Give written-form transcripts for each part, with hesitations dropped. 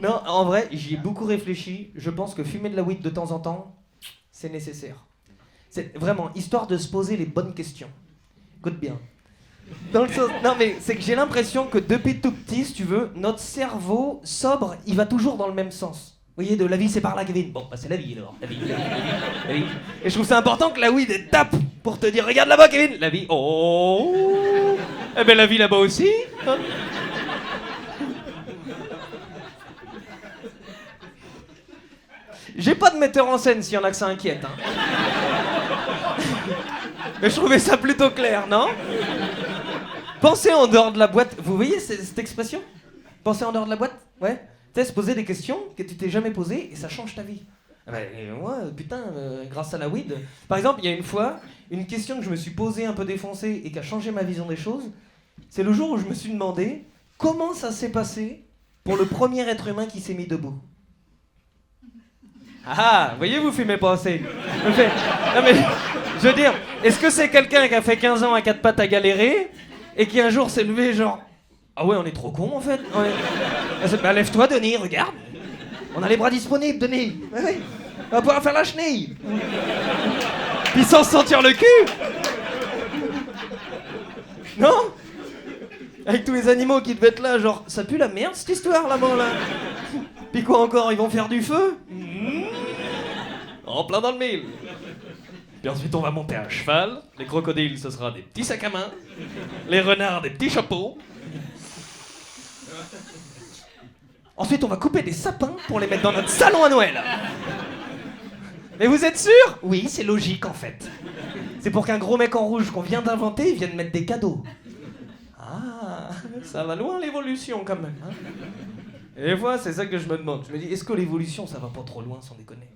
Non, en vrai, j'y ai beaucoup réfléchi. Je pense que fumer de la weed de temps en temps, c'est nécessaire. C'est vraiment, histoire de se poser les bonnes questions. Écoute bien. Dans le sens... Non mais c'est que j'ai l'impression que depuis tout petit, si tu veux, notre cerveau sobre, il va toujours dans le même sens. Vous voyez, de la vie c'est par là, Kevin. Bon, bah c'est la vie alors. La vie. La vie. Et je trouve ça important que la weed elle tape pour te dire regarde là-bas, Kevin. La vie. Oh. Eh ben la vie là-bas aussi. Hein. J'ai pas de metteur en scène s'il y en a que ça inquiète. Hein. Mais je trouvais ça plutôt clair, non? Pensez en dehors de la boîte. Vous voyez cette expression? Penser en dehors de la boîte? Ouais. Tu sais, se poser des questions que tu t'es jamais posées et ça change ta vie. Moi, putain, grâce à la weed. Par exemple, il y a une fois, une question que je me suis posée un peu défoncée et qui a changé ma vision des choses, c'est le jour où je me suis demandé comment ça s'est passé pour le premier être humain qui s'est mis debout. Ah, voyez, vous fumez pas assez. Non mais, je veux dire, est-ce que c'est quelqu'un qui a fait 15 ans à quatre pattes à galérer et qui un jour s'est levé genre ah ouais, on est trop cons en fait. Bah lève-toi, Denis, regarde. On a les bras disponibles, Denis. Ouais. On va pouvoir faire la chenille. Puis sans se sentir le cul. Non? Avec tous les animaux qui devaient être là, genre, ça pue la merde cette histoire là-bas là. Puis quoi encore, ils vont faire du feu? En plein dans le mille. Puis ensuite on va monter à cheval. Les crocodiles, ce sera des petits sacs à main. Les renards, des petits chapeaux. Ensuite on va couper des sapins pour les mettre dans notre salon à Noël. Mais vous êtes sûr? Oui, c'est logique en fait. C'est pour qu'un gros mec en rouge qu'on vient d'inventer, il vienne mettre des cadeaux. Ah, ça va loin l'évolution quand même. Hein. Et des fois, c'est ça que je me demande. Je me dis, est-ce que l'évolution, ça va pas trop loin sans déconner?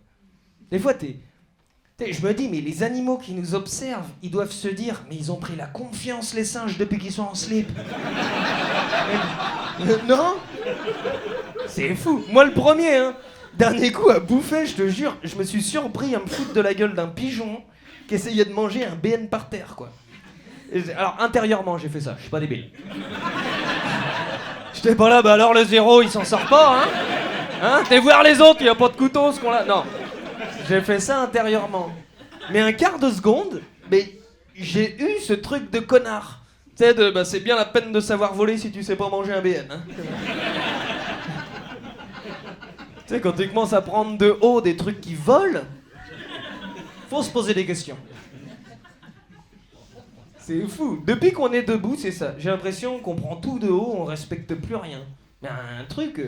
Des fois, je me dis, mais les animaux qui nous observent, ils doivent se dire, mais ils ont pris la confiance, les singes, depuis qu'ils sont en slip. Non? C'est fou. Moi, le premier, hein. Dernier coup à bouffer, je te jure, je me suis surpris à me foutre de la gueule d'un pigeon qui essayait de manger un BN par terre, quoi. Alors, intérieurement, j'ai fait ça. Je suis pas débile. J'étais pas là, bah alors le zéro, il s'en sort pas, hein? Hein? T'es voir les autres, il y a pas de couteau, ce qu'on a... Non. J'ai fait ça intérieurement. Mais un quart de seconde, mais j'ai eu ce truc de connard. Tu sais, bah c'est bien la peine de savoir voler si tu sais pas manger un BN, hein? Tu sais, quand tu commences à prendre de haut des trucs qui volent, faut se poser des questions. C'est fou. Depuis qu'on est debout, c'est ça. J'ai l'impression qu'on prend tout de haut, on respecte plus rien. Mais un truc...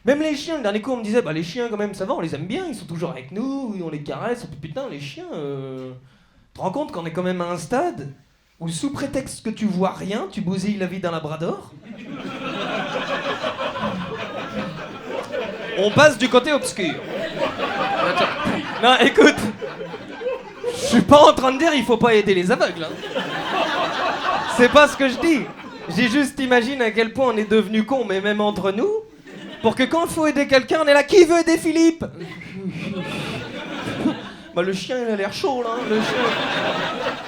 Même les chiens, le dernier coup on me disait, bah les chiens quand même ça va, on les aime bien, ils sont toujours avec nous, on les caresse, et puis putain les chiens... Tu te rends compte qu'on est quand même à un stade où sous prétexte que tu vois rien, tu bousilles la vie d'un labrador. On passe du côté obscur. Non, écoute, je suis pas en train de dire il faut pas aider les aveugles. Hein. C'est pas ce que je dis. J'ai juste imaginé à quel point on est devenu con, mais même entre nous, pour que quand il faut aider quelqu'un, on est là, qui veut aider Philippe? Bah le chien il a l'air chaud là, hein, le chien.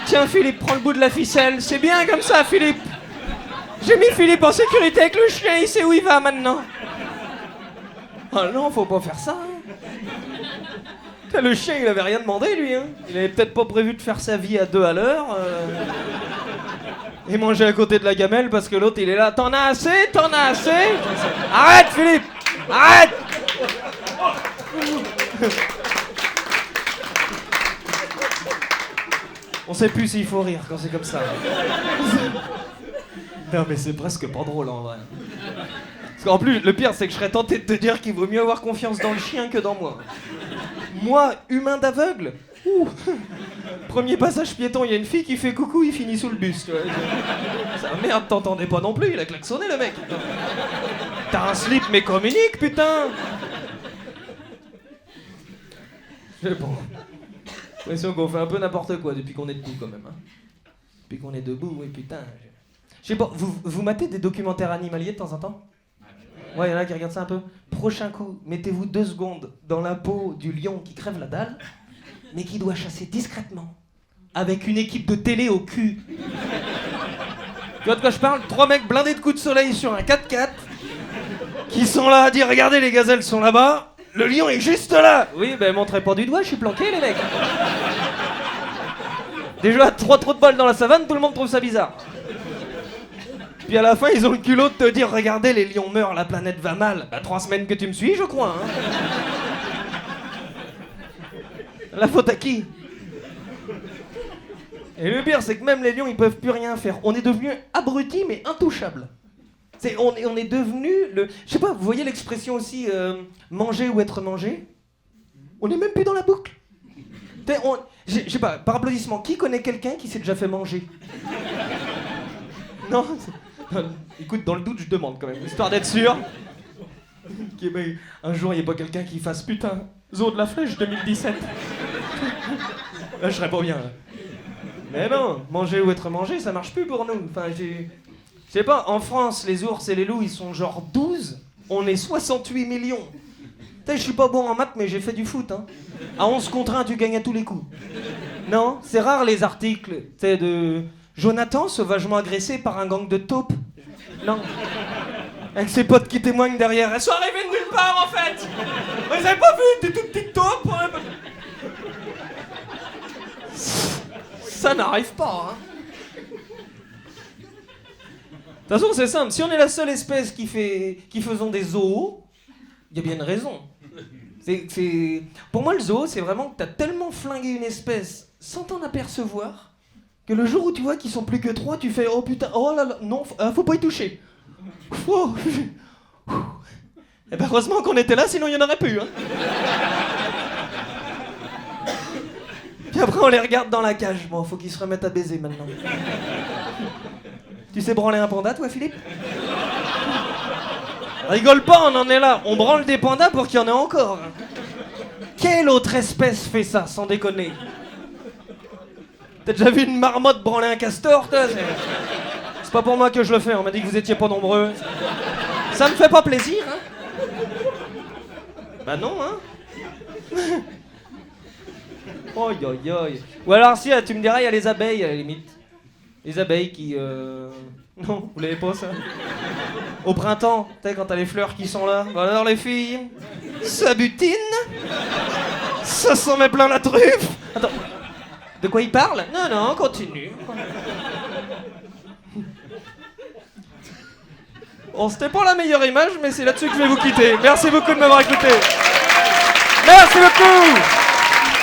Tiens Philippe, prends le bout de la ficelle, c'est bien comme ça Philippe. J'ai mis Philippe en sécurité avec le chien, il sait où il va maintenant. Ah non, faut pas faire ça. Hein. Le chien il avait rien demandé lui, hein. Il avait peut-être pas prévu de faire sa vie à 2 à l'heure. Et manger à côté de la gamelle parce que l'autre il est là, t'en as assez, t'en as assez. Arrête Philippe, arrête. On sait plus s'il faut rire quand c'est comme ça. Non mais c'est presque pas drôle en vrai. Parce qu'en plus, le pire c'est que je serais tenté de te dire qu'il vaut mieux avoir confiance dans le chien que dans moi. Moi, humain d'aveugle, premier passage piéton, il y a une fille qui fait coucou, il finit sous le bus. Ça, merde, t'entendais pas non plus, il a klaxonné le mec. T'as un slip mais communique, putain. J'ai bon. L'impression qu'on fait un peu n'importe quoi depuis qu'on est debout quand même. Hein. Depuis qu'on est debout, oui putain. Je sais pas, vous matez des documentaires animaliers de temps en temps? Ouais, il y en a qui regardent ça un peu. Prochain coup, mettez-vous 2 secondes dans la peau du lion qui crève la dalle, mais qui doit chasser discrètement, avec une équipe de télé au cul. Tu vois de quoi je parle? 3 mecs blindés de coups de soleil sur un 4x4, qui sont là à dire regardez les gazelles sont là-bas, le lion est juste là. Oui, ben montrez pas du doigt, je suis planqué les mecs. Déjà, 3 trous de balles dans la savane, tout le monde trouve ça bizarre. Puis à la fin, ils ont le culot de te dire regardez, les lions meurent, la planète va mal. Bah 3 semaines que tu me suis, je crois. Hein. La faute à qui? Et le pire, c'est que même les lions, ils peuvent plus rien faire. On est devenus abrutis, mais intouchables. On est devenu le... Je sais pas, vous voyez l'expression aussi manger ou être mangé? On est même plus dans la boucle. Je sais pas, par applaudissement, qui connaît quelqu'un qui s'est déjà fait manger? Non. Écoute, dans le doute, je demande quand même, histoire d'être sûr. Un jour, il n'y ait pas quelqu'un qui fasse putain, Zoo de la Flèche 2017. Là, je serais pas bien. Là. Mais non, manger ou être mangé, ça marche plus pour nous. Enfin, je sais pas, en France, les ours et les loups, ils sont genre 12. On est 68 millions. Je suis pas bon en maths, mais j'ai fait du foot. Hein. À 11 contre 1, tu gagnes à tous les coups. Non, c'est rare les articles, de... Jonathan sauvagement agressé par un gang de taupes. Non. Avec ses potes qui témoignent derrière. Elles sont arrivées de nulle part en fait. Vous avez pas vu des toutes petites taupes? Ça n'arrive pas. Hein. De toute façon, c'est simple. Si on est la seule espèce qui faisons des zoos, il y a bien une raison. Pour moi, le zoo, c'est vraiment que t'as tellement flingué une espèce sans t'en apercevoir que le jour où tu vois qu'ils sont plus que 3, tu fais oh putain, oh là là, non, faut pas y toucher. Et ben heureusement qu'on était là, sinon il y en aurait plus. Hein. Puis après on les regarde dans la cage. Bon, faut qu'ils se remettent à baiser maintenant. Tu sais branler un panda, toi, Philippe? Rigole pas, on en est là. On branle des pandas pour qu'il y en ait encore. Quelle autre espèce fait ça, sans déconner? T'as déjà vu une marmotte branler un castor, toi? C'est pas pour moi que je le fais, on m'a dit que vous étiez pas nombreux. Ça me fait pas plaisir, hein? Bah non, hein? Oi, oi, oi. Ou alors si, tu me diras, il y a les abeilles, à la limite. Les abeilles qui... Non, vous l'avez pas, ça? Au printemps, tu sais, quand t'as les fleurs qui sont là. Bon alors, les filles, ça butine? Ça s'en met plein la truffe? Attends... De quoi il parle? Non, non, continue. Bon, c'était pas la meilleure image, mais c'est là-dessus que je vais vous quitter. Merci beaucoup de m'avoir écouté. Merci beaucoup.